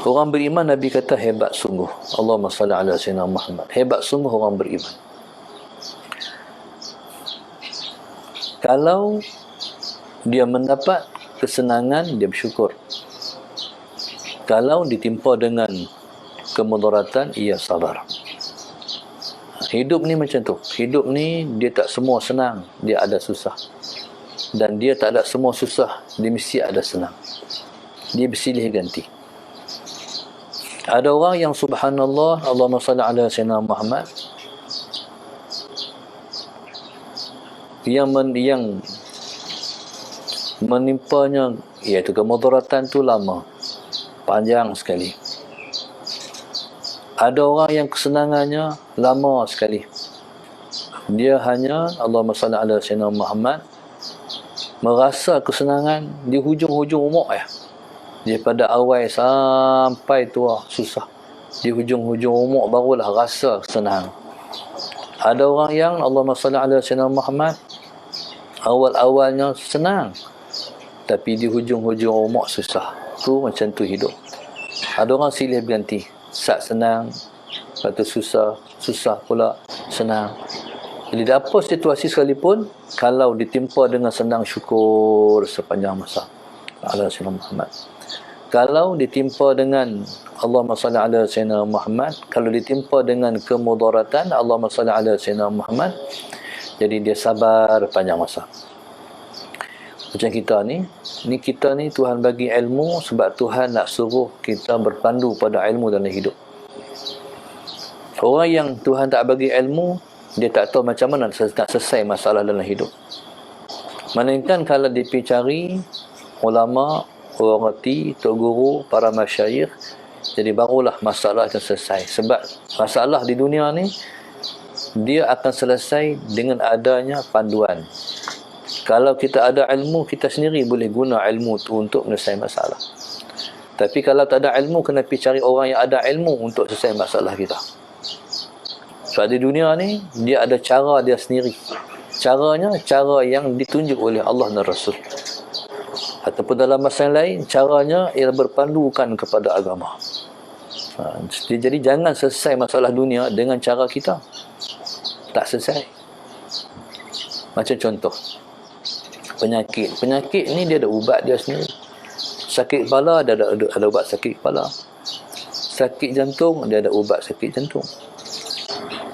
Orang beriman, Nabi kata hebat sungguh. Allahumma salli ala sayyidina Muhammad. Hebat sungguh orang beriman. Kalau dia mendapat kesenangan, dia bersyukur. Kalau ditimpa dengan kemudaratan, ia sabar. Hidup ni macam tu. Hidup ni dia tak semua senang, dia ada susah. Dan dia tak ada semua susah, dia mesti ada senang. Dia bersilih ganti. Ada orang yang subhanallah, Allahumma salli ala sayyidina Muhammad, yang menimpanya iaitu kemudaratan tu lama, panjang sekali. Ada orang yang kesenangannya lama sekali. Dia hanya Allahumma salli ala sayyidina Muhammad merasa kesenangan di hujung-hujung umur ya. Daripada awal sampai tua susah. Di hujung-hujung umur barulah rasa senang. Ada orang yang Allahumma salli ala sayyidina Muhammad awal-awalnya senang, tapi di hujung-hujung umur susah. Tu macam tu hidup. Ada orang silih berganti. Sat senang, lepas tu susah, susah pula senang. Jadi apa situasi sekalipun, kalau ditimpa dengan senang, syukur sepanjang masa. Ala sayyidina Muhammad. Kalau ditimpa dengan Allahumma salli ala sayyidina Muhammad, kalau ditimpa dengan kemudaratan, Allahumma salli ala sayyidina Muhammad, jadi dia sabar panjang masa. Macam kita ni kita ni Tuhan bagi ilmu sebab Tuhan nak suruh kita berpandu pada ilmu dalam hidup. Orang yang Tuhan tak bagi ilmu, dia tak tahu macam mana nak selesai masalah dalam hidup. Melainkan kalau dia pergi cari ulama, orang reti, tok guru, para masyayikh, jadi barulah masalah akan selesai. Sebab masalah di dunia ni dia akan selesai dengan adanya panduan. Kalau kita ada ilmu, kita sendiri boleh guna ilmu tu untuk menyelesaikan masalah. Tapi kalau tak ada ilmu, kena pergi cari orang yang ada ilmu untuk selesai masalah kita. Sebab di dunia ni, dia ada cara dia sendiri. Caranya, cara yang ditunjuk oleh Allah dan Rasul. Ataupun dalam masa yang lain, caranya ialah berpandukan kepada agama. Jadi jangan selesai masalah dunia dengan cara kita. Tak selesai. Macam contoh, penyakit ni dia ada ubat dia sendiri. Sakit kepala dia ada ubat sakit kepala. Sakit jantung dia ada ubat sakit jantung.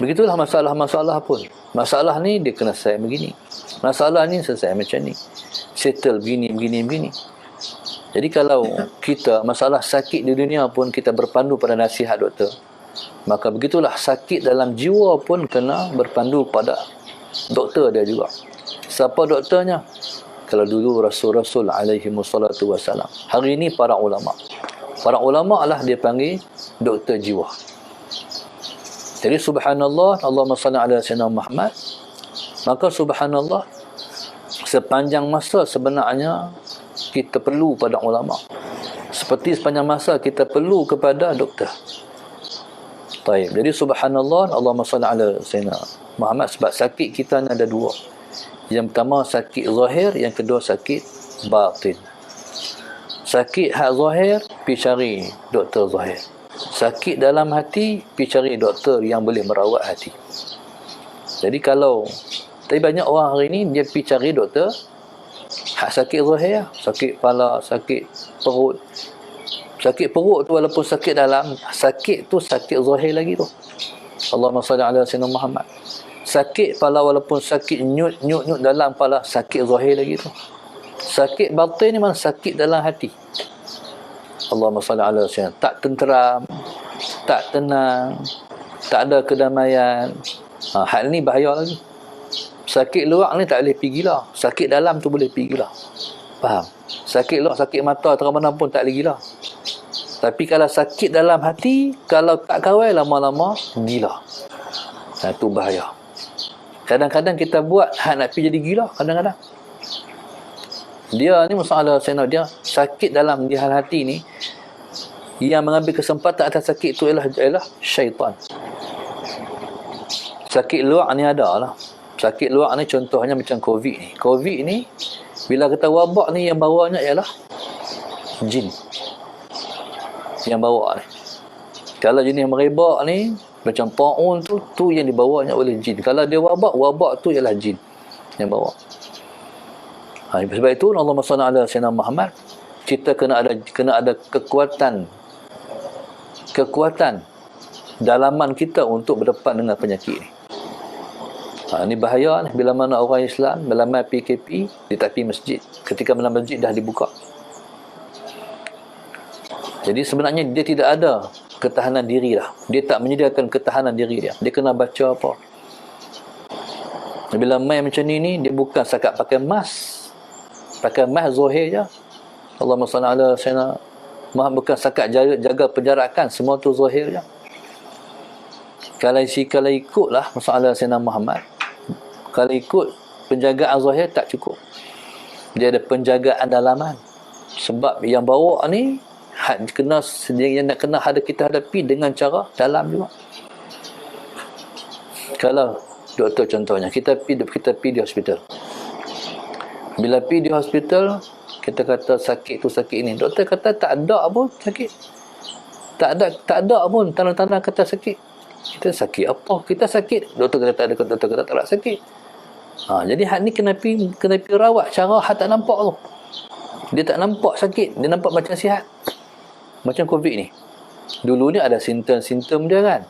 Begitulah masalah-masalah pun. Masalah ni dia kena selesai begini. Masalah ni selesai macam ni. Settle begini. Jadi kalau kita masalah sakit di dunia pun kita berpandu pada nasihat doktor, maka begitulah sakit dalam jiwa pun kena berpandu pada doktor dia juga. Siapa doktornya? Kalau dulu Rasul-Rasul alaihi wassalatu wassalam. Hari ini para ulama. Para ulama lah dia panggil doktor jiwa. Jadi subhanallah, Allahumma salli ala sayyidina Muhammad. Maka subhanallah, sepanjang masa sebenarnya kita perlu pada ulama. Seperti sepanjang masa kita perlu kepada doktor. Baik. Jadi subhanallah, Allahumma salli ala sayyidina Muhammad, sebab sakit kita ni ada dua. Yang pertama sakit zahir, yang kedua sakit batin. Sakit hak zahir, pergi cari doktor zahir. Sakit dalam hati, pergi cari doktor yang boleh merawat hati. Jadi tapi banyak orang hari ni dia pergi cari doktor hak sakit zahir, sakit kepala, sakit perut. Sakit perut tu walaupun sakit dalam, sakit tu sakit zahir lagi tu. Allahumma salli ala sayyidina Muhammad. Sakit kepala walaupun sakit nyut dalam kepala, sakit zahir lagi tu. Sakit batin ni mana sakit dalam hati. Allahumma salli ala sayyidina. Tak tenteram, tak tenang, tak ada kedamaian. Hal ni bahaya lagi. Sakit luar ni tak boleh pergi gila. Sakit dalam tu boleh pergi gila. Faham? Sakit luar, sakit mata terang mana pun tak boleh gila. Tapi kalau sakit dalam hati, kalau tak kawal lama-lama gila. Itu bahaya. Kadang-kadang kita buat hak nak pergi jadi gila. Kadang-kadang dia ni masalah saya dia sakit dalam di hal hati ni, yang mengambil kesempatan atas sakit tu ialah syaitan. Sakit luar ni ada lah. Sakit luar ni contohnya macam COVID ni. COVID ni bila kata wabak ni yang bawanya ialah jin. yang bawa ni. Kalau jenis merebak ni, macam ta'un tu yang dibawanya oleh jin. Kalau dia wabak tu ialah jin yang bawa. Sebab itu Allahumma salli ala sayyidina Muhammad, kita kena ada kekuatan dalaman kita untuk berdepan dengan penyakit ni. Ini bahaya ni, bila mana orang Islam melamai PKP di tepi masjid, ketika mana masjid dah dibuka. Jadi sebenarnya dia tidak ada ketahanan diri dah. Dia tak menyediakan ketahanan diri dia. Dia kena baca apa. Bila main macam ni, dia bukan setakat pakai mask. Pakai mask zahir je. Allahumma salli ala sayyidina Muhammad, bukan setakat jaga penjarakan, semua tu zahir je. Kalau ikutlah masalah sayyidina Muhammad, kalau ikut penjagaan zahir tak cukup. Dia ada penjagaan dalaman. Sebab yang bawa ni yang nak kena kita hadapi dengan cara dalam juga. Kalau doktor contohnya, kita pergi di hospital. Bila pergi di hospital, kita kata sakit tu sakit ni. Doktor kata tak ada pun sakit. Tak ada pun tanda-tanda kata sakit. Kita sakit apa? Kita sakit. Doktor kata tak ada, doktor kata tak ada sakit. Jadi hak ni kena pergi rawat cara hak tak nampak tu. Dia tak nampak sakit, dia nampak macam sihat. Macam COVID ni. Dulu ni ada simptom-simptom dia kan.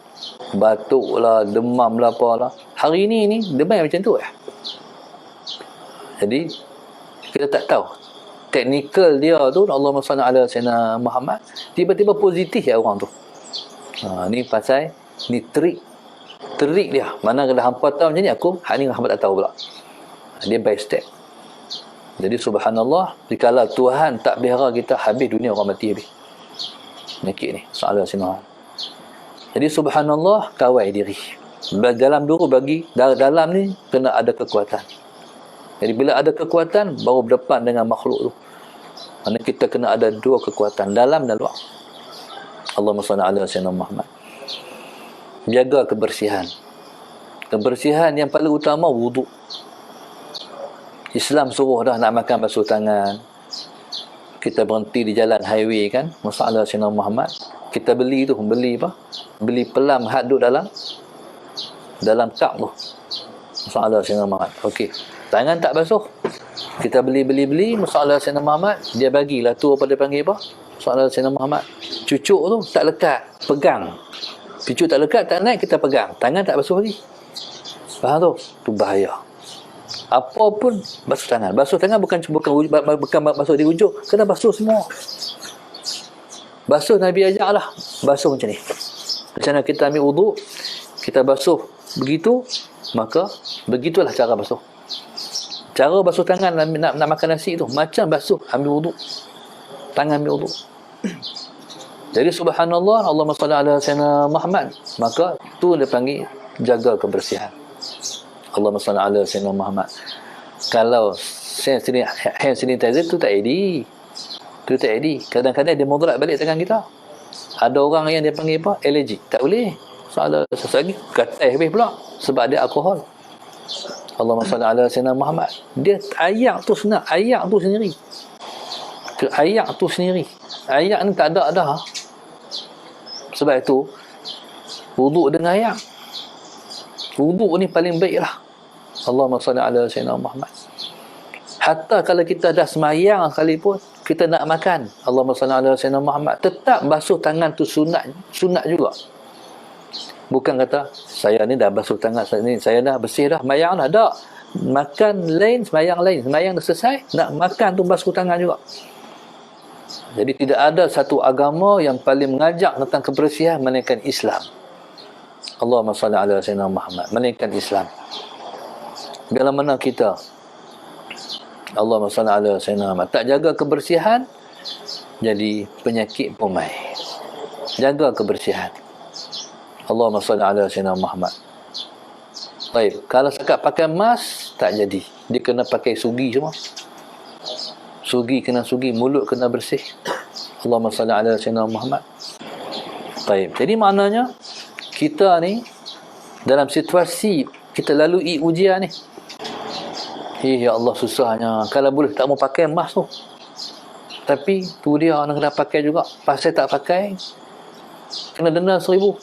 Batuk lah, demam lah, apalah. Hari ni demam macam tu. Jadi kita tak tahu teknikal dia tu. Allahumma salli ala sayyidina Muhammad, tiba-tiba positif ya orang tu. Ni pasal ni trik dia. Mana kalau hampa tahu macam ni, hak ni hampa tak tahu pula. Dia by step. Jadi subhanallah, dikala Tuhan tak pelihara kita, habis dunia orang mati habis. Penyakit ni soal sinah. Jadi subhanallah, kawal diri. Dalam ni kena ada kekuatan. Jadi bila ada kekuatan, baru berdepan dengan makhluk tu. Kerana kita kena ada dua kekuatan, dalam dan luar. Allahumma salli ala sayyidina Muhammad. Jaga kebersihan. Kebersihan yang paling utama wuduk. Islam suruh dah nak makan basuh tangan. Kita berhenti di jalan highway kan, masalah sayyidina Muhammad. Kita beli apa? Beli pelam hak duduk dalam kap tu. Masalah sayyidina Muhammad. Okey. Tangan tak basuh. Kita beli masalah sayyidina Muhammad, dia bagilah tu apa dia panggil apa? Masalah sayyidina Muhammad. Cucuk tu tak lekat, pegang. Cucuk tak lekat, tak naik, kita pegang. Tangan tak basuh lagi. Faham tu? Tu bahaya. Apa pun basuh tangan. Basuh tangan bukan basuh di ujung, kena basuh semua. Basuh Nabi ajak lah. Basuh macam ni. Macam mana kita ambil wuduk, kita basuh begitu, maka begitulah cara basuh. Cara basuh tangan nak makan nasi tu macam basuh ambil wuduk. Tangan ambil wuduk. Jadi subhanallah, Allahumma salli ala sayyidina Muhammad, maka tu dia panggil jaga kebersihan. Allahumma salli ala sayyidina Muhammad. Kalau hand sanitizer tu tak edit. Tu tak edit. Kadang-kadang dia mudarat balik tangan kita. Ada orang yang dia panggil apa? Allergic. Tak boleh. Soal lagi gatal habis pula sebab dia alkohol. Allahumma salli ala sayyidina Muhammad. Dia ayak tu sendiri. Ayak ni tak ada dah. Sebab itu wuduk dengan ayak. Wuduk ni paling baik lah. Allahumma salli ala sayyidina Muhammad. Hatta kalau kita dah semayang sekalipun, kita nak makan, Allahumma salli ala sayyidina Muhammad, tetap basuh tangan tu sunat juga. Bukan kata saya ni dah basuh tangan, saya dah bersih dah, semayang dah. Tak. Makan lain, semayang lain. Semayang dah selesai, nak makan tu basuh tangan juga. Jadi tidak ada satu agama yang paling mengajak tentang kebersihan melainkan Islam. Allahumma salli ala sayyidina Muhammad, melainkan Islam. Bila mana kita Allahumma salli ala sayyidina Muhammad tak jaga kebersihan, jadi penyakit pun mai. Jaga kebersihan. Allahumma salli ala sayyidina Muhammad. Baik, kalau sekat pakai mask tak jadi. Dia kena pakai sugi semua. Sugi, mulut kena bersih. Allahumma salli ala sayyidina Muhammad. Baik, jadi maknanya kita ni dalam situasi kita lalui ujian ni. Ya Allah, susahnya. Kalau boleh tak mau pakai mask tu. Tapi tu dia orang kena pakai juga. Pasal tak pakai, kena denda 1,000.